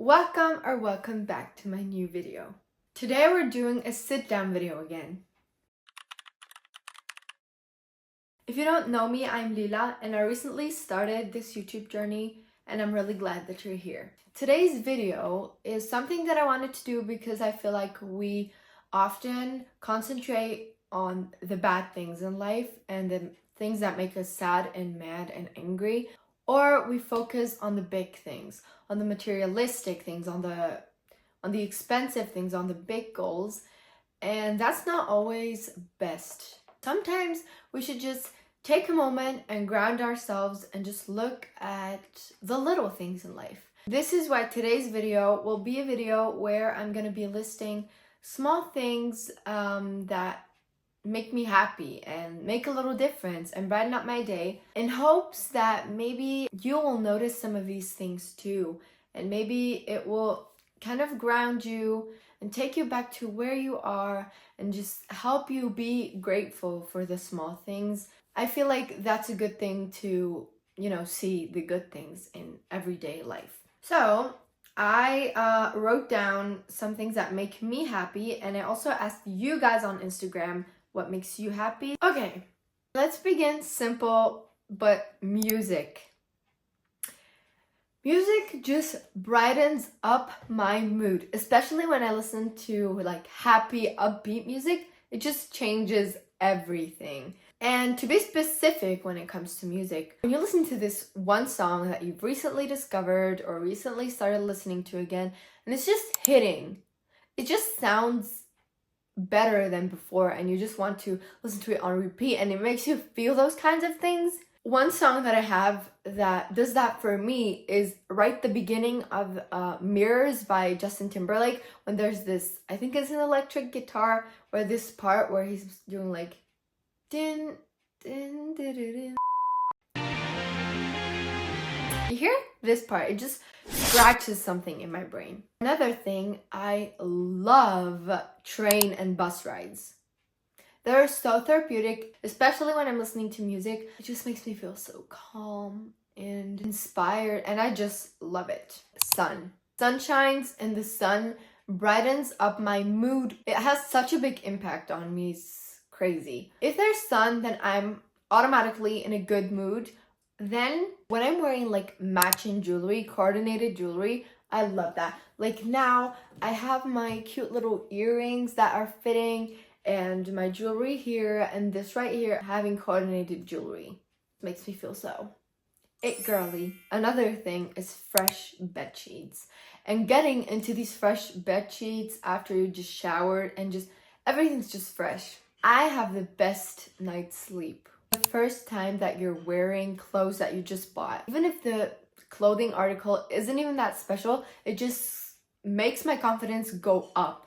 Welcome back to my new video. Today we're doing a sit down video again. If you don't know me, I'm Lila and I recently started this YouTube journey and I'm really glad that you're here. Today's video is something that I wanted to do because I feel like we often concentrate on the bad things in life and the things that make us sad and mad and angry, or we focus on the big things, on the materialistic things, on the expensive things, on the big goals, and that's not always best. Sometimes we should just take a moment and ground ourselves and just look at the little things in life. This is why today's video will be a video where I'm going to be listing small things that make me happy and make a little difference and brighten up my day, in hopes that maybe you will notice some of these things too, and maybe it will kind of ground you and take you back to where you are and just help you be grateful for the small things. I feel like that's a good thing to, see the good things in everyday life. So I wrote down some things that make me happy, and I also asked you guys on Instagram what makes you happy. Okay, let's begin simple, but music. Music just brightens up my mood, especially when I listen to happy, upbeat music. It just changes everything. And to be specific when it comes to music, when you listen to this one song that you've recently discovered or recently started listening to again, and it's just hitting, it just sounds better than before, and you just want to listen to it on repeat, and it makes you feel those kinds of things. One song that I have that does that for me is right the beginning of Mirrors by Justin Timberlake, when there's this, I think it's an electric guitar, where this part where he's doing din din din din. You hear this part? It just scratches something in my brain. Another thing, I love train and bus rides. They're so therapeutic, especially when I'm listening to music. It just makes me feel so calm and inspired, and I just love it. Sun shines and the sun brightens up my mood. It has such a big impact on me. It's crazy. If there's sun, then I'm automatically in a good mood. Then when I'm wearing matching jewelry, coordinated jewelry, I love that. Now I have my cute little earrings that are fitting, and my jewelry here, and this right here having coordinated jewelry. Makes me feel so it girly. Another thing is fresh bed sheets, and getting into these fresh bed sheets after you just showered and just everything's just fresh. I have the best night's sleep the first time that you're wearing clothes that you just bought. Even if the clothing article isn't even that special, it just makes my confidence go up.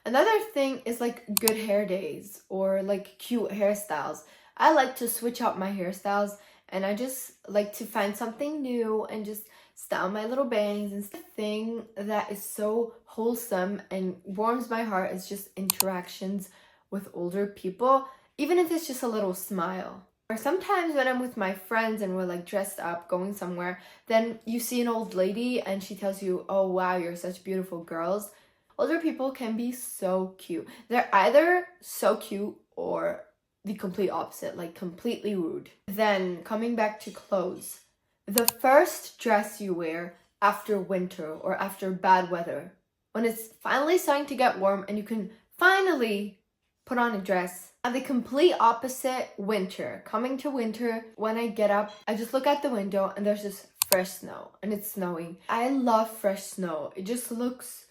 Another thing is good hair days or cute hairstyles. I like to switch out my hairstyles, and I just like to find something new and just style my little bangs. And the thing that is so wholesome and warms my heart is just interactions with older people, even if it's just a little smile. Or sometimes when I'm with my friends and we're dressed up going somewhere, then you see an old lady and she tells you, "Oh wow, you're such beautiful girls." Older people can be so cute. They're either so cute or the complete opposite, completely rude. Then coming back to clothes, the first dress you wear after winter or after bad weather, when it's finally starting to get warm and you can finally put on a dress. And the complete opposite, winter. Coming to winter, when I get up, I just look out the window and there's just fresh snow, and it's snowing. I love fresh snow. It just looks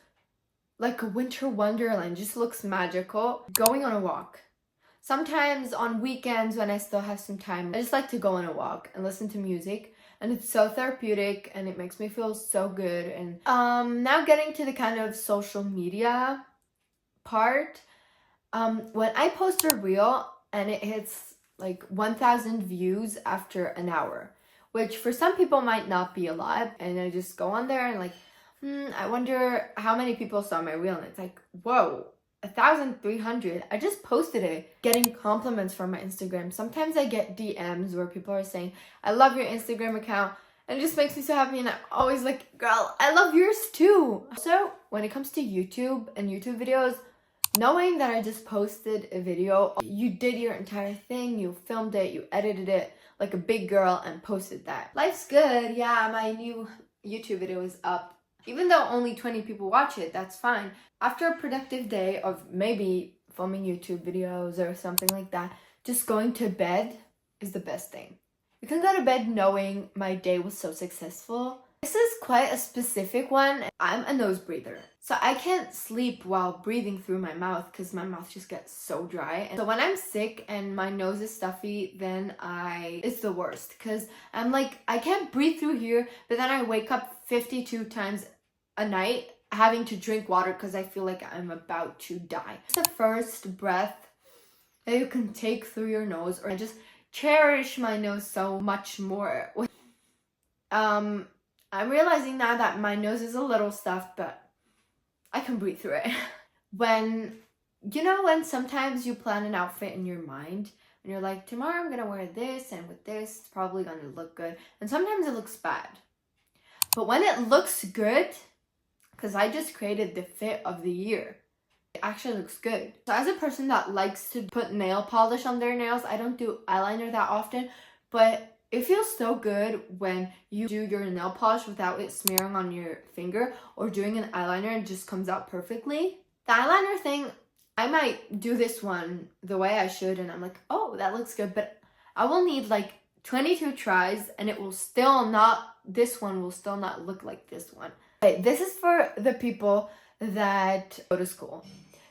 like a winter wonderland. It just looks magical. Going on a walk. Sometimes on weekends when I still have some time, I just like to go on a walk and listen to music, and it's so therapeutic and it makes me feel so good. And now getting to the kind of social media part. When I post a reel and it hits 1,000 views after an hour, which for some people might not be a lot, and I just go on there and I wonder how many people saw my reel, and it's whoa, 1,300. I just posted it. Getting compliments from my Instagram. Sometimes I get DMs where people are saying, "I love your Instagram account," and it just makes me so happy, and I'm always girl, I love yours too. Also, when it comes to YouTube and YouTube videos, knowing that I just posted a video, you did your entire thing, you filmed it, you edited it like a big girl and posted that. Life's good. Yeah, my new YouTube video is up. Even though only 20 people watch it, that's fine. After a productive day of maybe filming YouTube videos or something like that, just going to bed is the best thing. You can go to bed knowing my day was so successful. This is quite a specific one. I'm a nose breather, so I can't sleep while breathing through my mouth because my mouth just gets so dry. And so when I'm sick and my nose is stuffy, then it's the worst because I'm like, I can't breathe through here, but then I wake up 52 times a night having to drink water because I feel like I'm about to die. It's the first breath that you can take through your nose, or I just cherish my nose so much more. I'm realizing now that my nose is a little stuffed, but I can breathe through it. When sometimes you plan an outfit in your mind and you're like, tomorrow I'm gonna wear this and with this, it's probably gonna look good. And sometimes it looks bad. But when it looks good, because I just created the fit of the year, it actually looks good. So as a person that likes to put nail polish on their nails, I don't do eyeliner that often, but it feels so good when you do your nail polish without it smearing on your finger, or doing an eyeliner and it just comes out perfectly. The eyeliner thing, I might do this one the way I should and I'm like, oh, that looks good, but I will need like 22 tries and this one will still not look like this one. Okay, this is for the people that go to school.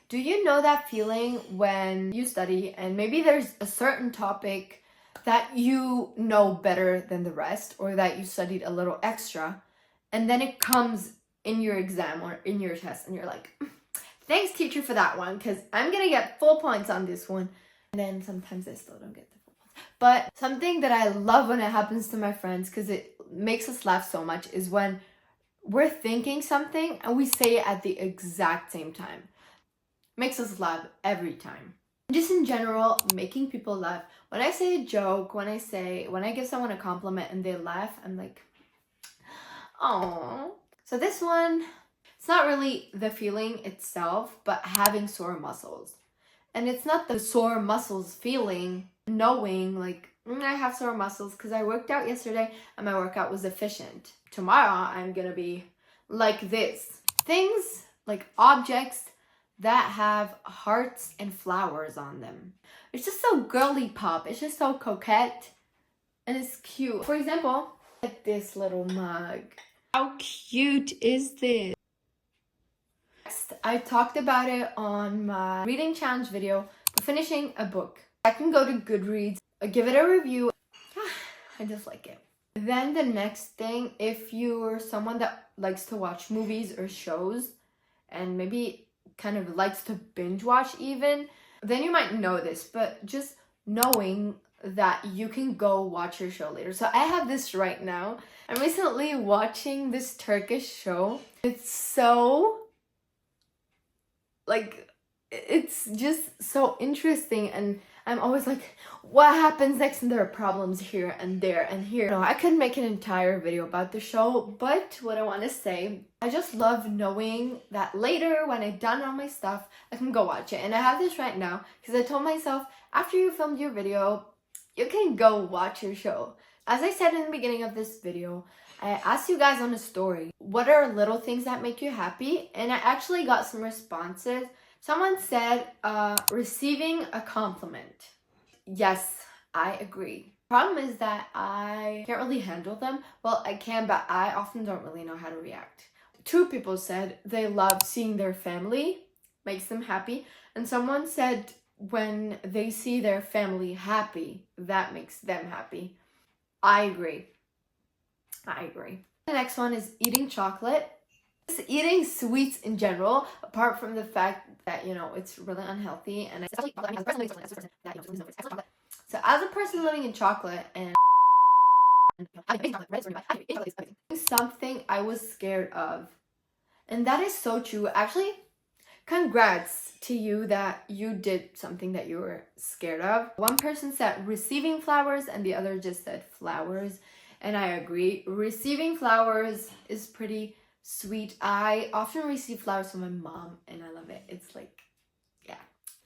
Do you know that feeling when you study and maybe there's a certain topic that you know better than the rest, or that you studied a little extra, and then it comes in your exam or in your test and you're like, thanks teacher for that one because I'm gonna get full points on this one. And then sometimes I still don't get the full points. But something that I love when it happens to my friends, because it makes us laugh so much, is when we're thinking something and we say it at the exact same time. Makes us laugh every time. Just in general, making people laugh. When I say a joke, when I give someone a compliment and they laugh, I'm like, oh. So this one, it's not really the feeling itself, but having sore muscles. And it's not the sore muscles feeling, knowing like, I have sore muscles because I worked out yesterday and my workout was efficient. Tomorrow, I'm gonna be like this. Things like objects that have hearts and flowers on them. It's just so girly pop. It's just so coquette and it's cute. For example, like this little mug. How cute is this? Next, I talked about it on my reading challenge video, finishing a book. I can go to Goodreads, give it a review. I just like it. Then the next thing, if you're someone that likes to watch movies or shows and maybe kind of likes to binge watch even, then you might know this, but just knowing that you can go watch your show later. So I have this right now. I'm recently watching this Turkish show. It's so, like, it's just so interesting, and I'm always like, what happens next? And there are problems here and there and here. No, I could make an entire video about the show, but what I want to say, I just love knowing that later when I've done all my stuff, I can go watch it. And I have this right now because I told myself, after you filmed your video, you can go watch your show. As I said in the beginning of this video, I asked you guys on a story, what are little things that make you happy? And I actually got some responses. Someone said, receiving a compliment. Yes, I agree. Problem is that I can't really handle them. Well, I can, but I often don't really know how to react. 2 people said they love seeing their family, makes them happy. And someone said when they see their family happy, that makes them happy. I agree. The next one is eating chocolate. Just eating sweets in general, apart from the fact that, it's really unhealthy. And so as a person living in chocolate and something I was scared of. And that is so true. Actually, congrats to you that you did something that you were scared of. One person said receiving flowers and the other just said flowers. And I agree. Receiving flowers is pretty sweet. I often receive flowers from my mom and I love it. It's like, yeah,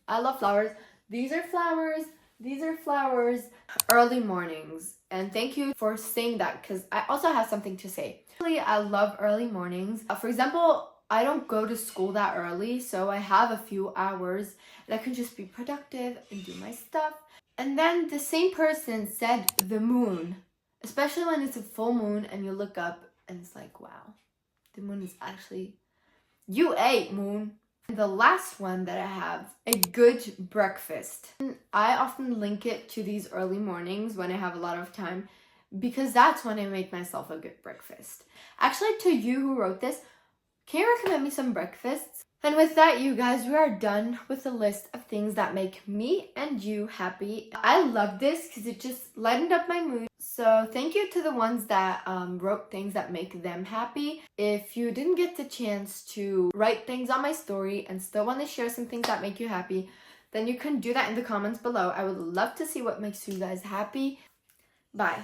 I love flowers. These are flowers. These are flowers. Early mornings. And thank you for saying that, because I also have something to say. Really, I love early mornings. For example, I don't go to school that early, so I have a few hours and I can just be productive and do my stuff. And then the same person said the moon, especially when it's a full moon and you look up and it's like, wow, the moon is actually, you ate, moon. And the last one that I have, a good breakfast. I often link it to these early mornings when I have a lot of time, because that's when I make myself a good breakfast. Actually, to you who wrote this, can you recommend me some breakfasts? And with that, you guys, we are done with the list of things that make me and you happy. I love this because it just lightened up my mood. So thank you to the ones that wrote things that make them happy. If you didn't get the chance to write things on my story and still want to share some things that make you happy, then you can do that in the comments below. I would love to see what makes you guys happy. Bye.